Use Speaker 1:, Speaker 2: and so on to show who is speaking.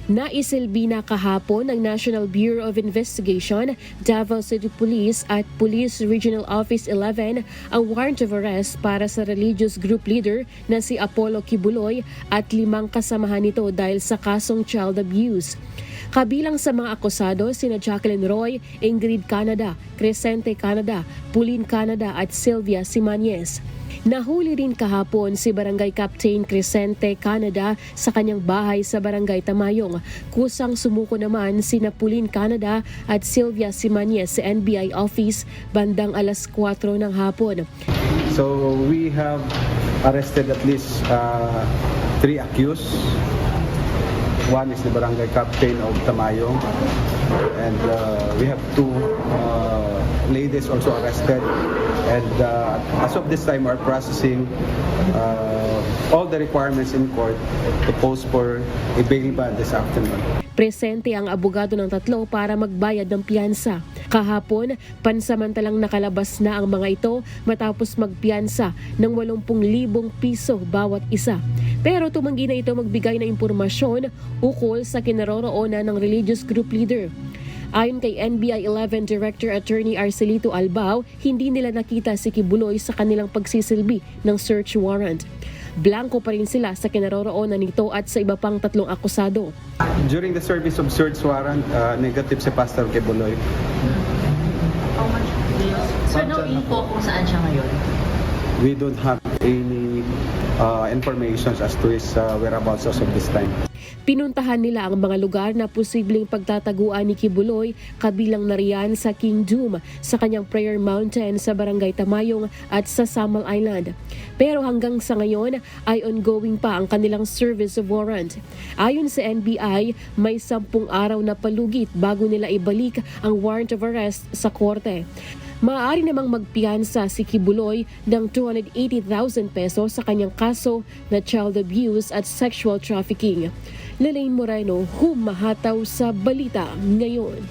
Speaker 1: Naisilbi na kahapon ng National Bureau of Investigation, Davao City Police at Police Regional Office 11 ang warrant of arrest para sa religious group leader na si Apollo Kibuloy at 5 kasamahan nito dahil sa kasong child abuse. Kabilang sa mga akusado sina Jacqueline Roy, Ingrid Canada, Crescente Canada, Pauline Canada at Sylvia Simanes. Nahuli rin kahapon si Barangay Captain Crescente Canada sa kanyang bahay sa Barangay Tamayong. Kusang sumuko naman sina Pauline Canada at Sylvia Simanes sa NBI office bandang alas 4 ng hapon.
Speaker 2: So we have arrested at least 3 accused. One is the Barangay Captain of Tamayong, and we have 2 ladies also arrested. And as of this time, we're processing all the requirements in court to post for a bail bond this afternoon.
Speaker 1: Presente ang abogado ng tatlo para magbayad ng piyansa. Kahapon, pansamantalang nakalabas na ang mga ito matapos magpiyansa ng 80,000 piso bawat isa. Pero tumanggi na ito magbigay ng impormasyon ukol sa kinaroroonan ng religious group leader. Ayon kay NBI 11 Director Attorney Arcelito Albao, hindi nila nakita si Kibuloy sa kanilang pagsisilbi ng search warrant. Blanco pa rin sila sa kinaroroonan nito at sa iba pang 3 akusado.
Speaker 2: During the service of search warrant, negative si Pastor Kibuloy.
Speaker 3: Sir, no info kung saan siya ngayon?
Speaker 2: We don't have any information as to his whereabouts as of this time.
Speaker 1: Pinuntahan nila ang mga lugar na posibleng pagtataguan ni Kibuloy, kabilang na riyan sa King Doom, sa kanyang Prayer Mountain sa Barangay Tamayong at sa Samal Island. Pero hanggang sa ngayon ay ongoing pa ang kanilang service of warrant. Ayon sa NBI, may 10 araw na palugit bago nila ibalik ang warrant of arrest sa korte. Maaari namang magpiyansa si Kibuloy ng 280,000 pesos sa kanyang kaso na child abuse at sexual trafficking. Lelaine Moreno, humahataw sa balita ngayon.